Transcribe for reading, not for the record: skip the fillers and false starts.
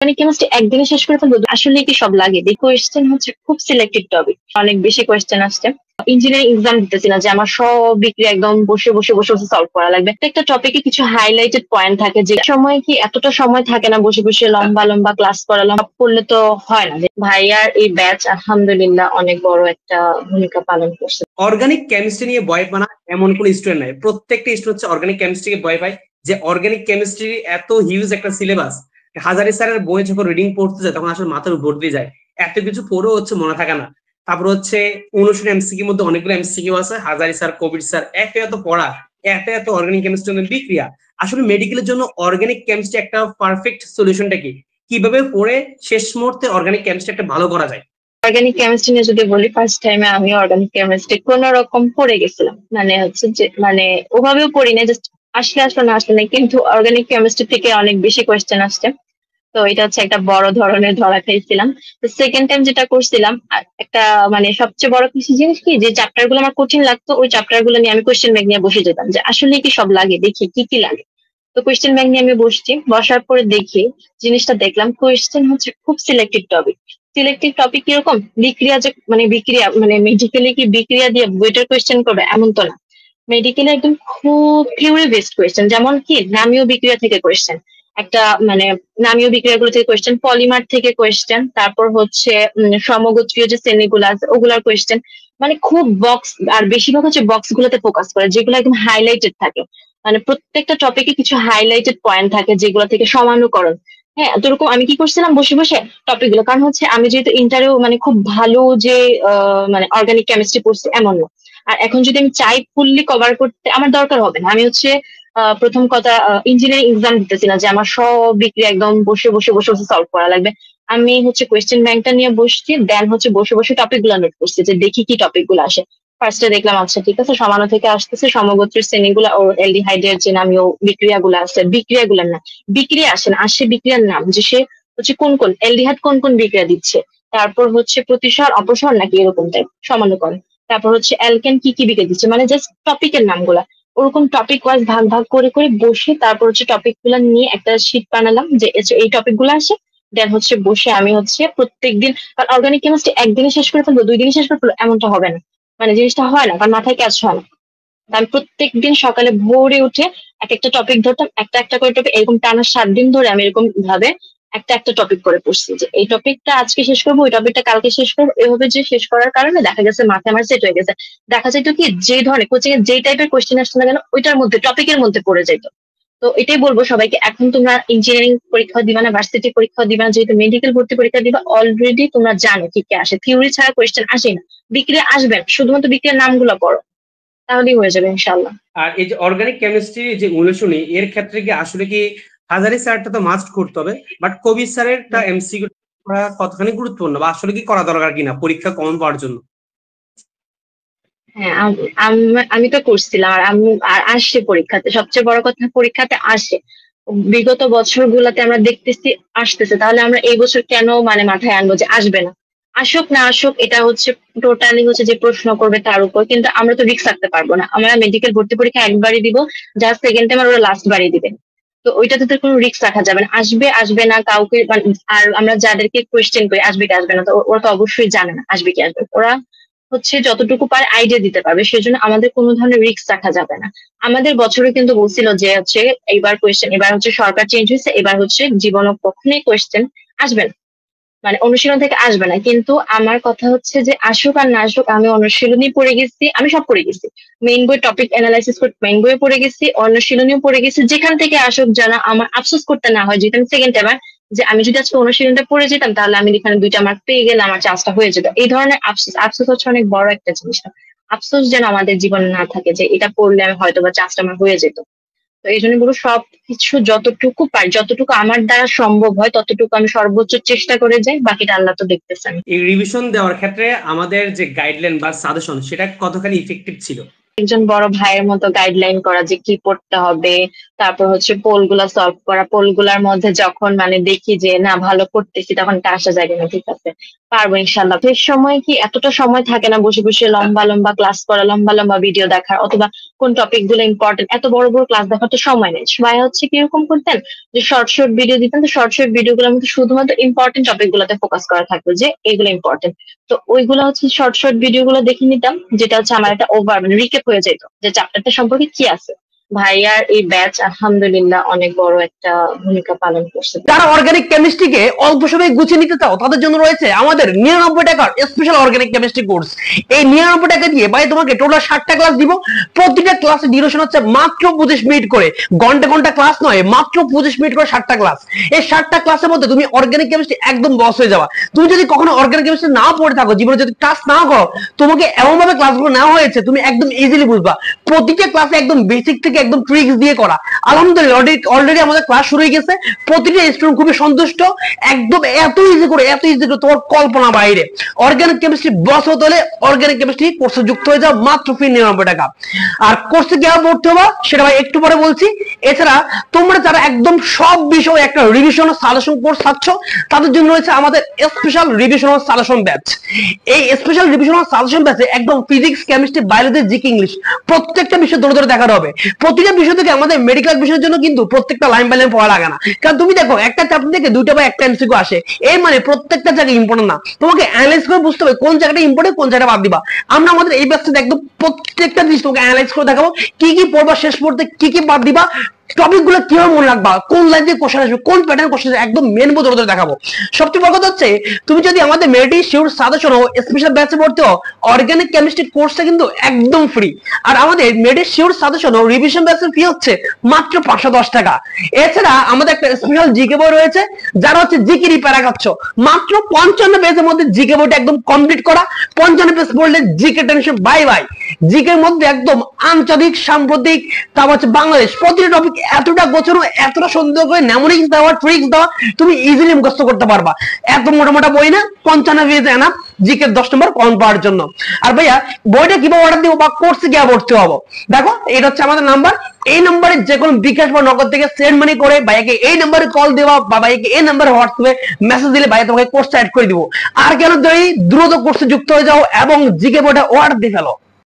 মানে কেমিস্ট্রি একদিনে শেষ করে ফেলবো? আসলে কি সব লাগে? এই কোয়েশ্চেন হচ্ছে খুব সিলেক্টেড টপিক, অনেক বেশি কোয়েশ্চেন আসছে। ইঞ্জিনিয়ারিং এক্সাম দিতেছি না যে আমার সব বিক্রিয়া একদম বসে বসে বসে বসে সলভ করা লাগবে। একটা টপিকে কিছু হাইলাইটেড পয়েন্ট থাকে, যে সময় কি এতটা সময় থাকে না বসে বসে লম্বা লম্বা ক্লাস করা, লম্বা করলে তো হয় না। ভাইয়ার এই ব্যাচ আলহামদুলিল্লাহ অনেক বড় একটা ভূমিকা পালন করছে। অর্গানিক কেমিস্ট্রি নিয়ে ভয় পানা এমন কোন স্টুডেন্ট নাই, প্রত্যেকটা স্টুডেন্ট হচ্ছে অর্গানিক কেমিস্ট্রিকে ভয় পায়। যে অর্গানিক কেমিস্ট্রি এত হিউজ একটা সিলেবাস, হাজারি স্যারের বই যখন রিডিং পড়তে যায় তখন আসলে মাথার উপর দিয়ে যায়, এত কিছু পড়েও হচ্ছে মনে থাকে না। তারপর হচ্ছে 59 এমসিকিউর মধ্যে অনেকগুলো এমসিকিউ আছে, হাজারি স্যার, কবির স্যার, এত এত পড়া, এত এত অর্গানিক কেমিস্ট্রি বিক্রিয়া। আসলে মেডিকেলের জন্য অর্গানিক কেমিস্ট্রি একটা পারফেক্ট সলিউশনটা কি, কিভাবে পড়ে শেষ মুহূর্তে অর্গানিক কেমিস্ট্রি একটা ভালো করা যায়? অর্গানিক কেমিস্ট্রি নিয়ে যদি বলি, ফার্স্ট টাইমে আমি অর্গানিক কেমিস্ট্রি কোন রকম পড়ে গেছিলাম, মানে হচ্ছে যে মানে ওভাবেও পড়ি না, জাস্ট আসলে আসলে না আসলে না, কিন্তু অর্গানিক কেমিস্ট্রি থেকে অনেক বেশি কোয়েশ্চেন আসছে। তো এটা হচ্ছে একটা বড় ধরনের ধরা খেয়েছিলাম। তো সেকেন্ড টাইম যেটা করছিলাম, একটা মানে সবচেয়ে বড় কিছু জিনিস কি, যে চ্যাপ্টার গুলো আমার কঠিন লাগতো ওই চ্যাপ্টার গুলো নিয়ে আমি কোয়েশ্চেন ব্যাংক নিয়ে বসে যেতাম, যে আসলে কি সব লাগে, দেখি কি কি লাগে। তো কোয়েশ্চেন ব্যাংক নিয়ে আমি বসছি, বসার পরে দেখি জিনিসটা দেখলাম কোয়েশ্চেন হচ্ছে খুব সিলেক্টেড টপিক। সিলেক্টেড টপিক কিরকম, বিক্রিয়া, যে মানে বিক্রিয়া মানে মেডিকেলে কি বিক্রিয়া দিয়ে বইটার কোয়েশ্চেন করবে এমন তো না। মেডিকেলে একদম খুব থিওরি বেসড কোয়েশ্চেন, যেমন কি নামীয় বিক্রিয়া থেকে কোয়েশ্চেন, একটা মানে নামীয় বিক্রিয়াগুলো থেকে কোয়েশ্চেন, পলিমার থেকে কোয়েশ্চেন, তারপর হচ্ছে সমগোত্রীয় যে শ্রেণীগুলো আছে ওগুলার কোয়েশ্চেন। মানে খুব বক্স, আর বেশিরভাগ হচ্ছে বক্স গুলোতে ফোকাস করে, যেগুলো একদম হাইলাইটেড থাকে। মানে প্রত্যেকটা টপিকে কিছু হাইলাইটেড পয়েন্ট থাকে যেগুলো থেকে সমানুকরণ। হ্যাঁ, তো এরকম আমি কি করছিলাম, বসে বসে টপিক গুলো, কারণ হচ্ছে আমি যেহেতু ইন্টারেও মানে খুব ভালো যে মানে অর্গানিক কেমিস্ট্রি পড়ছি এমন না। আর এখন যদি আমি চাই ফুললি কভার করতে, আমার দরকার হবে না। আমি হচ্ছে প্রথম কথা ইঞ্জিনিয়ারিং এক্সাম দিতেছি না যে আমার সব বিক্রিয়া একদম বসে বসে বসে বসে সলভ করা লাগবে। আমি হচ্ছে কোয়েশ্চেন ব্যাংকটা নিয়ে বসছি, দেন হচ্ছে বসে বসে টপিক গুলো নোট করছি, যে দেখি কি টপিক গুলো আসে। ফার্স্টে দেখলাম আচ্ছা ঠিক আছে, সমাণু থেকে আসতেছে সমগোত্রীর শ্রেণীগুলা ও এলডিহাইডের যে নামীয় বিক্রিয়াগুলো আছে, বিক্রিয়াগুলোর না, বিক্রিয়া আসে না, আসে বিক্রিয়ার নাম, যে সে হচ্ছে কোন কোন এলডিহাইড কোন কোন বিক্রিয়া দিচ্ছে। তারপর হচ্ছে প্রতিসর অপসর নাকি এরকম টাইপ সমানুকরণ। তারপর হচ্ছে অ্যালকেন কি কি বিক্রিয়া দিচ্ছে, মানে জাস্ট টপিকের নামগুলা। ওরকম টপিক ওয়াইজ ভাগ ভাগ করে করে বসে তারপর হচ্ছে টপিক গুলা নিয়ে একটা শিট বানালাম, যে এই টপিক গুলো আসে। দেন হচ্ছে বসে আমি হচ্ছে প্রত্যেকদিন, কারণ অর্গানিক কেমিস্ট্রি একদিনে শেষ করে ফেলবো, 2 দিনে শেষ করে ফেলবো এমনটা হবে না, মানে জিনিসটা হয় না, কারণ মাথায় কাজ হয় না। আমি প্রত্যেকদিন সকালে ভোরে উঠে এক একটা টপিক ধরতাম, একটা একটা করে টপিক, এরকম টানা 7 দিন ধরে আমি এরকম ভাবে একটা একটা টপিক করে পড়ছি, যে এই টপিকটা আজকে শেষ করবো, ওই টপিকটা কালকে শেষ করবো, এভাবে যে শেষ করার কারণে দেখা গেছে মাথায় আমার সেট হয়ে গেছে। দেখা যেত কি, যে ধরনের কোচিং এ যেই টাইপের কোশ্চেন আসতো না কেন ওইটার মধ্যে টপিকের মধ্যে পড়ে যেত। তো এটাই বলবো সবাইকে, এখন তোমরা ইঞ্জিনিয়ারিং পরীক্ষা দিবা না, ভার্সিটি পরীক্ষা দিবা না, যেহেতু মেডিকেল ভর্তি পরীক্ষা দিবা, অলরেডি তোমরা জানো কি কি আসে, থিওরি ছাড়া কোয়েশ্চেন আসে না। বিক্রিয়া আসবে না, শুধুমাত্র বিক্রিয়ার নামগুলো পড়ো, তাহলেই হয়ে যাবে ইনশাল্লাহ। আর এই যে অর্গানিক কেমিস্ট্রি যে অনুশীলনী, এর ক্ষেত্রে কি আসলে কি হাজারি স্যারটা তো মাস্ট করতে হবে, বাট কবির স্যারেরটা এমসিকিউ করা কতখানি গুরুত্বপূর্ণ, বা আসলে কি করা দরকার কিনা পরীক্ষা কমন পাওয়ার জন্য? হ্যাঁ, আমি তো করছিলাম, আর আমি আর আসছে পরীক্ষাতে, সবচেয়ে বড় কথা পরীক্ষাতে আসে। বিগত বছরগুলোতে আমরা দেখতেছি আসতেছে, তাহলে আমরা এই বছর কেন মানে মাথায় আনবো যে আসবে না। আসুক না আসুক এটা হচ্ছে টোটালি হচ্ছে যে প্রশ্ন করবে তার উপর, কিন্তু আমরা তো রিস্ক রাখতে পারবো না। আমরা মেডিকেল ভর্তি পরীক্ষা একবারই দিব, যা সেকেন্ড টাইম আর ওরা লাস্ট বারই দিবে। তো ওইটাতে তো কোনো রিস্ক রাখা যাবে না, আসবে আসবে না কাউকে আর আমরা যাদেরকে কোয়েশ্চেন করি আসবে কি আসবে না, তো ওরা তো অবশ্যই জানে না আসবে কি আসবে, ওরা হচ্ছে যতটুকু পারে আইডিয়া দিতে পারবে, সেজন্য আমাদের কোনো ধরনের রিস্ক রাখা যাবে না। আমাদের বছরে কিন্তু বলছিল যে হচ্ছে এইবার কোয়েশ্চেন, এবার হচ্ছে সরকার চেঞ্জ হয়েছে, এবার হচ্ছে জীবনে কখনোই কোয়েশ্চেন আসবে না, মানে অনুশীলন থেকে আসবে না। কিন্তু আমার কথা হচ্ছে যে আসুক আর না আসুক, আমি অনুশীলনী পড়ে গেছি, আমি সব পড়ে গেছি। মেইন বই টপিক অ্যানালাইসিস করতে মেইন বইয়ে পড়ে গেছি, অনুশীলনীও পড়ে গেছি, যেখান থেকে আসুক যেন আমার আফসোস করতে না হয়, যেটা আমি সেকেন্ড এবার, যে আমি যদি আজকে অনুশীলনটা পড়ে যেতাম তাহলে আমি এখানে 2টা মার্ক পেয়ে গেলে আমার চান্সটা হয়ে যেত। এই ধরনের আফসোস, আফসোস হচ্ছে অনেক বড় একটা জিনিস। আফসোস যেন আমাদের জীবনে না থাকে, যে এটা পড়লে আমি হয়তো বা চান্সটা আমার হয়ে যেত। তো এই জন্য বলবো সবকিছু যতটুকু পারি, যতটুকু আমার দ্বারা সম্ভব হয় ততটুকু আমি সর্বোচ্চ চেষ্টা করে যাই, বাকিটা আল্লাহ তো দেখতেছেন। এই রিভিশন দেওয়ার ক্ষেত্রে আমাদের যে গাইডলাইন বা সাজেশন সেটা কতখানি ইফেক্টিভ ছিল? একজন বড় ভাইয়ের মতো গাইডলাইন করা যে কি পড়তে হবে, তারপর হচ্ছে পোল গুলা সলভ করা, পোল গুলার মধ্যে যখন মানে দেখি যে না ভালো করতেছি তখন একটা আশা জাগে না ঠিক আছে পারবো ইনশাল্লাহ। তো এই সময় কি এতটা সময় থাকে না বসে বসে লম্বা লম্বা ক্লাস করা, লম্বা লম্বা ভিডিও দেখার, অথবা কোন টপিক গুলো ইম্পর্টেন্ট, এত বড় বড় ক্লাস দেখার তো সময় নেই। ভাই হচ্ছে কিরকম করতেন যে শর্ট শর্ট ভিডিও দিতেন, তো শর্ট শর্ট ভিডিও গুলোর মধ্যে শুধুমাত্র ইম্পর্টেন্ট টপিক গুলোতে ফোকাস করা থাকতো যে এগুলো ইম্পর্টেন্ট। তো ওইগুলো হচ্ছে শর্ট শর্ট ভিডিও গুলো দেখে নিতাম, যেটা হচ্ছে আমার একটা ওভার মানে রিকেপ হয়ে যেত যে চ্যাপ্টারটা সম্পর্কে কি আছে। ভাইয়ার এই ব্যাচ আলহামদুলিল্লাহ অনেক বড় একটা ভূমিকা পালন করছে। যারা অর্গানিক কেমিস্ট্রিকে অল্প সময়ে গুছিয়ে নিতে চাও তাদের জন্য রয়েছে আমাদের 99 টাকার স্পেশাল অর্গানিক কেমিস্ট্রি কোর্স। এই 99 টাকা দিয়ে ভাই তোমাকে টোটাল 60টা ক্লাস দিব। প্রতিটা ক্লাসের ডিউরেশন হচ্ছে মাত্র 25 মিনিট করে, ঘন্টা ঘন্টা ক্লাস নয়, মাত্র 25 মিনিট করে 60টা ক্লাস। এই 60টা ক্লাসের মধ্যে তুমি অর্গানিক কেমিস্ট্রি একদম বস হয়ে যাবা। তুমি যদি কখনো অর্গানিক কেমিস্ট্রি নাও পড়ে থাকো, জীবনে যদি ক্লাস নাও করো, তোমাকে এমন ভাবে ক্লাসগুলো নেওয়া হয়েছে তুমি একদম ইজিলি বুঝবা। প্রতিটা ক্লাসে একদম বেসিক থেকে একদম ট্রিক্স দিয়ে করা। আলহামদুলিল্লাহ অলরেডি আমাদের ক্লাস শুরু হয়ে গেছে, প্রতিটা স্টুডেন্ট খুবই সন্তুষ্ট। একদম এত ইজি করে তোমার কল্পনা বাইরে। অর্গানিক কেমিস্ট্রি বস হতে হলে অর্গানিক কেমিস্ট্রি কোর্সে যুক্ত হয়ে যাও মাত্র ফি 99 টাকা। আর কোর্সে কিভাবে ভর্তি হবা সেটা ভাই একটু পরে বলছি। এছাড়া তোমরা যারা একদম সব বিষয়ে একটা রিভিশন ও সাজেশন কোর্স চাচ্ছ তাদের জন্য রয়েছে আমাদের স্পেশাল রিভিশন ও সাজেশন ব্যাচ। এই স্পেশাল রিভিশন ও সাজেশন ব্যাচে একদম physics, chemistry, biology, GK, English প্রত্যেকটা বিষয় ধরে ধরে দেখানো হবে। প্রতিটা বিষয় থেকে আমাদের মেডিকেল বিষয়ের জন্য কিন্তু প্রত্যেকটা লাইন বাই লাইন পড়া লাগে না, কারণ তুমি দেখো একটা চ্যাপ্টার থেকে দুইটা বা একটা এমসিকিউ আসে, এর মানে প্রত্যেকটা জায়গা ইম্পর্টেন্ট না। তোমাকে অ্যানালাইজ করে বুঝতে হবে কোন জায়গাটা ইম্পর্টেন্ট, কোন জায়গাটা বাদ দিবা। আমরা আমাদের এই ব্যাচটা একদম প্রত্যেকটা জিনিস তোমাকে অ্যানালাইজ করে দেখাবো, কি কি পড়বা, শেষ পড়তে কি কি বাদ দিবা, টপিক গুলো কিভাবে মনে রাখবা, কোন লাইন থেকে কোশ্চেন আসবে, কোন প্যাটার্ন কোশ্চেন আসবে, একদম মেন বোধ ধরে দেখাবো। সবচেয়ে বড় কথা হচ্ছে তুমি যদি আমাদের মেডি শিওর সাজেশন ও স্পেশাল ব্যাচে ভর্তি হও, অর্গানিক কেমিস্ট্রি কোর্সটা কিন্তু একদম ফ্রি। আর আমাদের মেডি শিওর সাজেশন ও রিভিশন ব্যাচের ফি হচ্ছে মাত্র 510 টাকা। এছাড়া আমাদের একটা স্পেশাল জিকে বই রয়েছে, যারা হচ্ছে জিকে রিপেয়ার খাচ্ছ, মাত্র 55 পেজের মধ্যে জিকে বইটা একদম কমপ্লিট করা। 55 পেজ পড়লে GK tension bye bye. GK এর মধ্যে একদম আঞ্চলিক, সাম্প্রতিক, তারপর হচ্ছে বাংলাদেশ, প্রতিটা টপিক এতটা গোছানো, এতটা সুন্দর করে নেমোনিক্স দেওয়া, ট্রিক্স দেওয়া, তুমি ইজিলি মুখস্থ করতে পারবা। এত মোটা মোটা বই না, 55 পেজ এনাফ জিকে 10 নম্বর কম পাওয়ার জন্য। আর ভাইয়া বইটা কিভাবে অর্ডার দিব বা কোর্সে কিভাবে ভর্তি হবো, দেখো এটা হচ্ছে আমাদের নাম্বার। এই নম্বরে যে কোনো বিকাশ বা নগদ থেকে সেন্ড মানি করে ভাইয়াকে এই নম্বরে কল দেওয়া বা ভাইয়াকে এই নম্বরে হোয়াটসঅ্যাপে মেসেজ দিলে ভাইয়া তোমাকে কোর্সটা অ্যাড করে দিব। আর কেন দ্রুত কোর্সে যুক্ত হয়ে যাও এবং জিকে বইটা অর্ডার দিয়ে ফেলো।